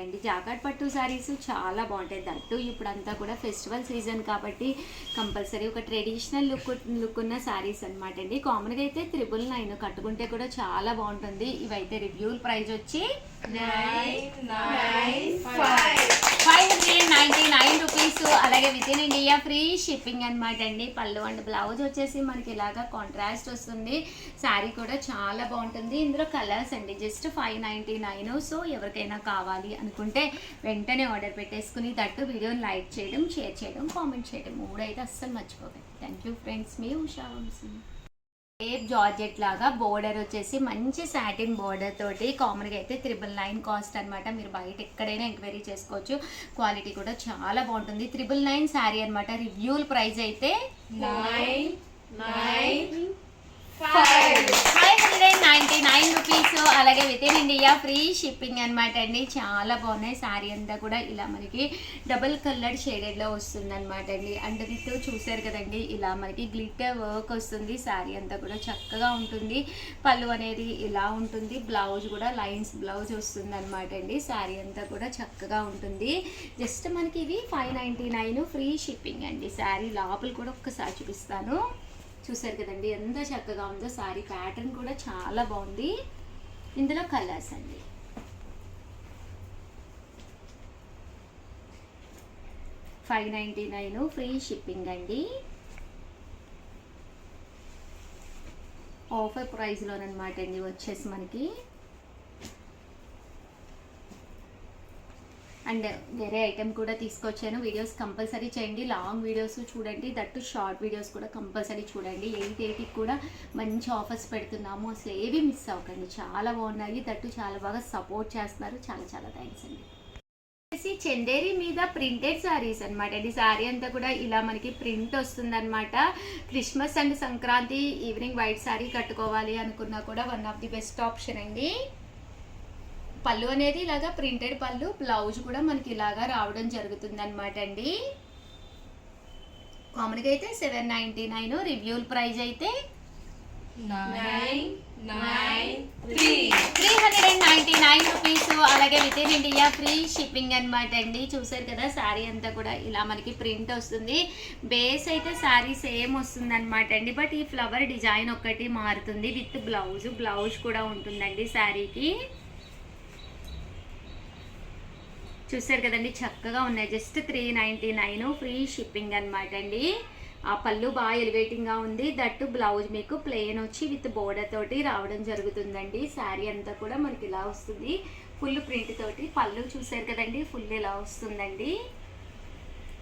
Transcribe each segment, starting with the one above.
అండి జాకార్డ్ పట్టు సారీస్ చాలా బాగుంటాయి. దట్టు ఇప్పుడంతా కూడా ఫెస్టివల్ సీజన్ కాబట్టి కంపల్సరీ ఒక ట్రెడిషనల్ లుక్ ఉన్న సారీస్ అనమాట అండి. కామన్గా అయితే 999 కట్టుకుంటే కూడా చాలా బాగుంటుంది. ఇవైతే రివ్యూల్ ప్రైస్ వచ్చి 599 రూపీస్. అలాగే within India free shipping అనమాట అండి. పళ్ళు అండ్ బ్లౌజ్ వచ్చేసి మనకి ఇలాగా కాంట్రాస్ట్ వస్తుంది. శారీ కూడా చాలా బాగుంటుంది. ఇందులో కలర్స్ అండి జస్ట్ 599. సో ఎవరికైనా కావాలి అనుకుంటే వెంటనే ఆర్డర్ పెట్టేసుకుని దట్టు వీడియోని లైక్ చేయడం, షేర్ చేయడం, కామెంట్ చేయడం 3 అయితే అస్సలు మర్చిపోకండి. థ్యాంక్ యూ ఫ్రెండ్స్, మీ ఉషా వంశీ. టేప్ జార్జెట్ లాగా బోర్డర్ వచ్చేసి మంచి సాటిన్ బోర్డర్ తోటి కామన్గా అయితే 999 కాస్ట్ అనమాట. మీరు బయట ఎక్కడైనా ఎంక్వైరీ చేసుకోవచ్చు. క్వాలిటీ కూడా చాలా బాగుంటుంది. 999 శారీ అనమాట. రివ్యూల్ ప్రైస్ అయితే 599 రూపీస్. అలాగే within India free shipping అనమాట అండి. చాలా బాగున్నాయి. శారీ అంతా కూడా ఇలా మనకి డబుల్ కలర్డ్ షేడెడ్లో వస్తుంది అనమాట అండి. అండ్ విత్ చూసారు కదండి, ఇలా మనకి గ్లిటర్ వర్క్ వస్తుంది. శారీ అంతా కూడా చక్కగా ఉంటుంది. పళ్ళు అనేది ఇలా ఉంటుంది. బ్లౌజ్ కూడా లైన్స్ బ్లౌజ్ వస్తుంది అనమాట అండి. శారీ అంతా కూడా చక్కగా ఉంటుంది. జస్ట్ మనకి ఇవి 599 ఫ్రీ షిప్పింగ్ అండి. శారీ లోపల కూడా ఒక్కసారి చూపిస్తాను. చూసారు కదండి ఎంత చక్కగా ఉందో. సారీ ప్యాటర్న్ కూడా చాలా బాగుంది. ఇందులో కలర్స్ అండి. $599 ఫ్రీ షిప్పింగ్ అండి. ఆఫర్ ప్రైస్లోనమాట అండి వచ్చేసి మనకి. అండ్ వేరే ఐటెం కూడా తీసుకొచ్చాను. వీడియోస్ కంపల్సరీ చేయండి. లాంగ్ వీడియోస్ చూడండి, దట్టు షార్ట్ వీడియోస్ కూడా కంపల్సరీ చూడండి. 880 కూడా మంచి ఆఫర్స్ పెడుతున్నాము. అసలు ఏవి మిస్ అవ్వకండి. చాలా బాగున్నాయి. దట్టు చాలా బాగా సపోర్ట్ చేస్తున్నారు. చాలా చాలా థ్యాంక్స్ అండి. చందేరి మీద ప్రింటెడ్ సారీస్ అనమాట. ఈ సారీ అంతా కూడా ఇలా మనకి ప్రింట్ వస్తుంది అనమాట. Christmas and Sankranti evening white sorry కట్టుకోవాలి అనుకున్నా కూడా one of the best option అండి. పళ్ళు అనేది ఇలాగా ప్రింటెడ్ పళ్ళు, బ్లౌజ్ కూడా మనకి ఇలాగా రావడం జరుగుతుంది అనమాట అండి. కామన్గా అయితే 799, రివ్యూల్ ప్రైస్ అయితే 399 రూపీస్. అలాగే within India free shipping అనమాట అండి. చూసారు కదా శారీ అంతా కూడా ఇలా మనకి ప్రింట్ వస్తుంది. బేస్ అయితే శారీ సేమ్ వస్తుంది అనమాట అండి. బట్ ఈ ఫ్లవర్ డిజైన్ ఒక్కటి మారుతుంది. విత్ బ్లౌజ్ కూడా ఉంటుందండి శారీకి. చూసారు కదండి చక్కగా ఉన్నాయి. జస్ట్ 399 ఫ్రీ షిప్పింగ్ అనమాట అండి. ఆ పళ్ళు బాగా ఎలివేటింగ్గా ఉంది. దట్టు బ్లౌజ్ మీకు ప్లెయిన్ వచ్చి విత్ బోర్డర్ తోటి రావడం జరుగుతుందండి. శారీ అంతా కూడా మనకి ఇలా వస్తుంది. ఫుల్ ప్రింట్ తోటి పళ్ళు చూసారు కదండి, ఫుల్ ఇలా వస్తుందండి.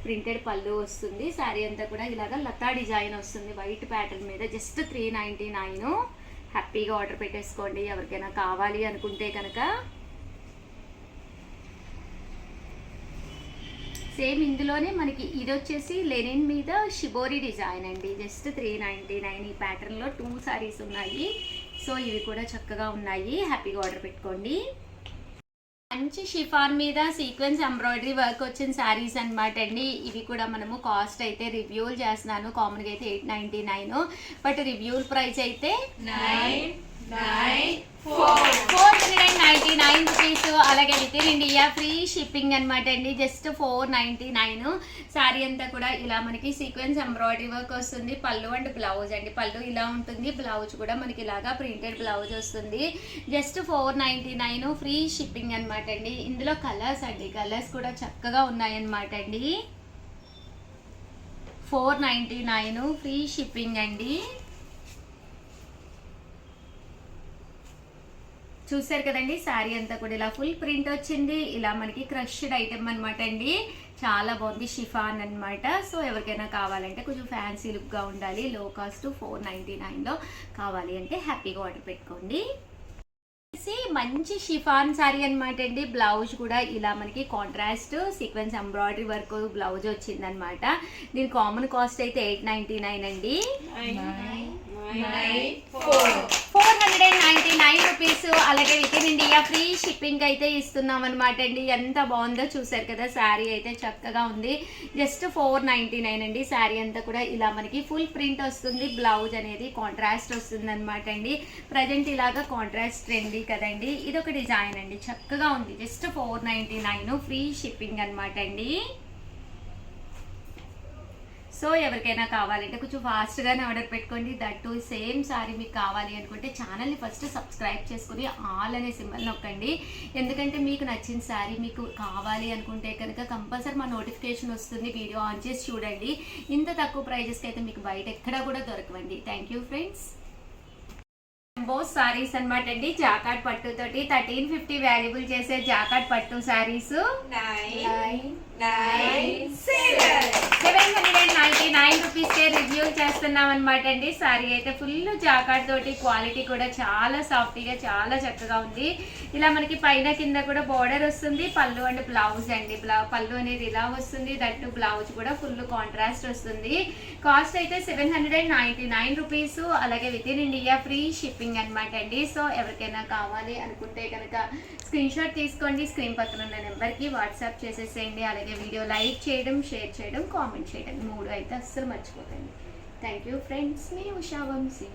ప్రింటెడ్ పళ్ళు వస్తుంది. శారీ అంతా కూడా ఇలాగా లతా డిజైన్ వస్తుంది వైట్ ప్యాటర్న్ మీద. జస్ట్ 399. హ్యాపీగా ఆర్డర్ పెట్టేసుకోండి ఎవరికైనా కావాలి అనుకుంటే కనుక. సేమ్ ఇందులోనే మనకి ఇది వచ్చేసి లెనిన్ మీద షిబోరి డిజైన్ అండి. జస్ట్ 399. ఈ ప్యాటర్న్లో 2 సారీస్ ఉన్నాయి. సో ఇవి కూడా చక్కగా ఉన్నాయి. హ్యాపీగా ఆర్డర్ పెట్టుకోండి. మంచి షిఫాన్ మీద సీక్వెన్స్ ఎంబ్రాయిడరీ వర్క్ వచ్చిన శారీస్ అనమాట అండి. ఇవి కూడా మనము కాస్ట్ అయితే రివ్యూల్ చేస్తున్నాను. కామన్గా అయితే 899, బట్ రివ్యూల్ ప్రైస్ అయితే 499 రూపీస్. అలాగే within India free shipping అనమాట అండి. జస్ట్ 499. శారీ అంతా కూడా ఇలా మనకి సీక్వెన్స్ ఎంబ్రాయిడరీ వర్క్ వస్తుంది. పళ్ళు అండ్ బ్లౌజ్ అండి. పళ్ళు ఇలా ఉంటుంది. బ్లౌజ్ కూడా మనకి ఇలాగా ప్రింటెడ్ బ్లౌజ్ వస్తుంది. జస్ట్ 499 ఫ్రీ షిప్పింగ్ అనమాట అండి. ఇందులో కలర్స్ అండి. కలర్స్ కూడా చక్కగా ఉన్నాయన్నమాట అండి. 499 ఫ్రీ షిప్పింగ్ అండి. చూసారు కదండి శారీ అంతా కూడా ఇలా ఫుల్ ప్రింట్ వచ్చింది. ఇలా మనకి క్రష్డ్ ఐటమ్ అనమాట అండి. చాలా బాగుంది. షిఫాన్ అనమాట. సో ఎవరికైనా కావాలంటే కొంచెం ఫ్యాన్సీ లుక్గా ఉండాలి, లో కాస్ట్ 499లో కావాలి అంటే హ్యాపీగా ఆర్డర్ పెట్టుకోండి. మంచి షిఫాన్ శారీ అనమాట అండి. బ్లౌజ్ కూడా ఇలా మనకి contrast sequence embroidery work blouse వచ్చిందనమాట. దీని కామన్ కాస్ట్ అయితే 899 అండి. 499 రూపీస్. అలాగే within India free shipping అయితే ఇస్తున్నాం అనమాట అండి. ఎంత బాగుందో చూసారు కదా, శారీ అయితే చక్కగా ఉంది. జస్ట్ 499 అండి. శారీ అంతా కూడా ఇలా మనకి ఫుల్ ప్రింట్ వస్తుంది. బ్లౌజ్ అనేది కాంట్రాస్ట్ వస్తుంది అనమాట అండి. ప్రజెంట్ ఇలాగా కాంట్రాస్ట్ ట్రెండీ కదండి. ఇది ఒక డిజైన్ అండి, చక్కగా ఉంది. జస్ట్ 499 ఫ్రీ షిప్పింగ్ అనమాట అండి. సో ఎవరికైనా కావాలంటే కొంచెం ఫాస్ట్గానే ఆర్డర్ పెట్టుకోండి. దట్టు సేమ్ సారీ మీకు కావాలి అనుకుంటే ఛానల్ని ఫస్ట్ సబ్స్క్రైబ్ చేసుకుని ఆల్ అనే సింబల్ నొక్కండి. ఎందుకంటే మీకు నచ్చిన శారీ మీకు కావాలి అనుకుంటే కనుక కంపల్సరీ మా నోటిఫికేషన్ వస్తుంది. వీడియో ఆన్ చేసి చూడండి. ఇంత తక్కువ ప్రైజెస్కి అయితే మీకు బయట ఎక్కడా కూడా దొరకవండి. Thank you friends. Bose saris అనమాట అండి. జాకాట్ పట్టు తోటి 1350 వాల్యుబుల్ చేసే జాకాట్ పట్టు సారీస్ 799 రూపీస్ కే రివ్యూ చేస్తున్నాం అనమాట అండి. సారీ అయితే ఫుల్ జాకాట్ తోటి, క్వాలిటీ కూడా చాలా సాఫ్టీగా చాలా చక్కగా ఉంది. ఇలా మనకి పైన కింద కూడా బార్డర్ వస్తుంది. పళ్ళు అండ్ బ్లౌజ్ అండి. పళ్ళు అనేది ఇలా వస్తుంది. దట్టు బ్లౌజ్ కూడా ఫుల్ కాంట్రాస్ట్ వస్తుంది. కాస్ట్ అయితే 799 రూపీస్. అలాగే within India free shipping అనమాట అండి. సో ఎవరికైనా కావాలి అనుకుంటే కనుక స్క్రీన్ షాట్ తీసుకోండి. స్క్రీన్ పక్కన ఉన్న నెంబర్కి వాట్సాప్ చేసేసేయండి. అలాగే వీడియో లైక్ చేయడం, షేర్ చేయడం, కామెంట్ చేయడం 3 అయితే అస్సలు మర్చిపోకండి. Thank you friends. మీ ఉషా వంశీ.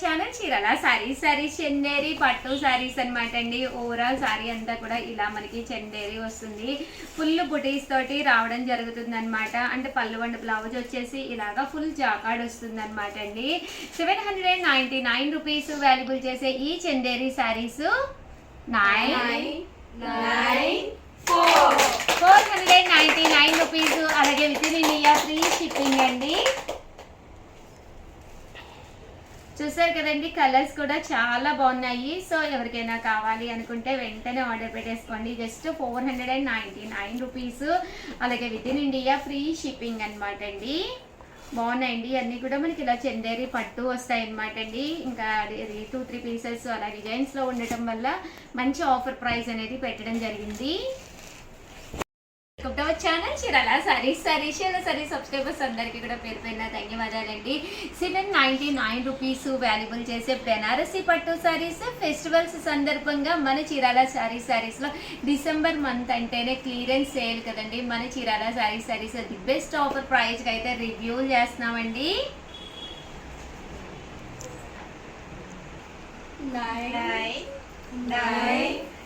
ఛానల్ చీరాల సారీస్ చందేరి పట్టు సారీస్ అనమాట అండి. ఓవరాల్ సారీ అంతా కూడా ఇలా మనకి చందేరి వస్తుంది. ఫుల్ బుటీస్ తోటి రావడం జరుగుతుంది అనమాట. అంటే పళ్ళు అండ్ బ్లౌజ్ వచ్చేసి ఇలాగా ఫుల్ జాకాడ్ వస్తుంది అనమాట అండి. 799 రూపీస్ వాల్యుబుల్ చేసే ఈ చందేరి సారీస్ 499 రూపీస్. అలాగే within India free shipping అండి. చూసారు కదండి, కలర్స్ కూడా చాలా బాగున్నాయి. సో ఎవరికైనా కావాలి అనుకుంటే వెంటనే ఆర్డర్ పెట్టేసుకోండి. Just 499 rupees. అలాగే within India free shipping అనమాట అండి. బాగున్నాయండి. అన్నీ కూడా మనకి ఇలా చందేరి పట్టు వస్తాయి అనమాట అండి. ఇంకా 2-3 పీసెస్ అలా డిజైన్స్లో ఉండటం వల్ల మంచి ఆఫర్ ప్రైస్ అనేది పెట్టడం జరిగింది. ఛానల్ చీరాల సారీస్ సబ్స్క్రైబర్స్ అందరికీ కూడా పేరు పైన ధన్యవాదాలండి. 799 రూపీస్ వాల్యుబుల్ చేసే బెనారసీ పట్టు సారీస్. ఫెస్టివల్స్ సందర్భంగా మన చీరాల సారీస్లో డిసెంబర్ మంత్ అంటేనే క్లియరెన్స్ సేల్ కదండి. మన Chirala saris the best offer ప్రైస్కి అయితే రివ్యూ చేస్తున్నామండి.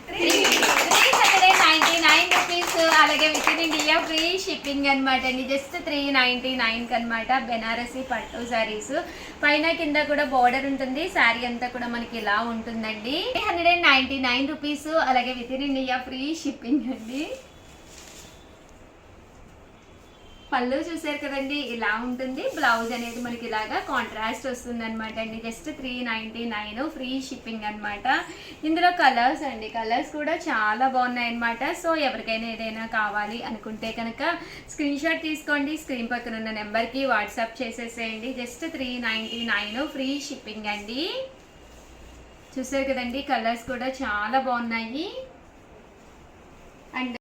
399 రూపీస్. అలాగే within India free shipping అనమాట అండి. జస్ట్ 399 అనమాట. బెనారసీ పట్టు సారీస్ పైన కింద కూడా బార్డర్ ఉంటుంది. శారీ అంతా కూడా మనకి ఇలా ఉంటుందండి. 399 రూపీస్. అలాగే within India free shipping అండి. పళ్ళు చూసారు కదండి, ఇలా ఉంటుంది. బ్లౌజ్ అనేది మనకి ఇలాగా కాంట్రాస్ట్ వస్తుంది అనమాట అండి. జస్ట్ 399 ఫ్రీ షిప్పింగ్ అనమాట. ఇందులో కలర్స్ అండి, కలర్స్ కూడా చాలా బాగున్నాయి అనమాట. సో ఎవరికైనా ఏదైనా కావాలి అనుకుంటే కనుక స్క్రీన్ షాట్ తీసుకోండి. స్క్రీన్ పక్కన ఉన్న నెంబర్కి వాట్సాప్ చేసేసేయండి. జస్ట్ 399 ఫ్రీ షిప్పింగ్ అండి. చూసారు కదండి, కలర్స్ కూడా చాలా బాగున్నాయి. అండ్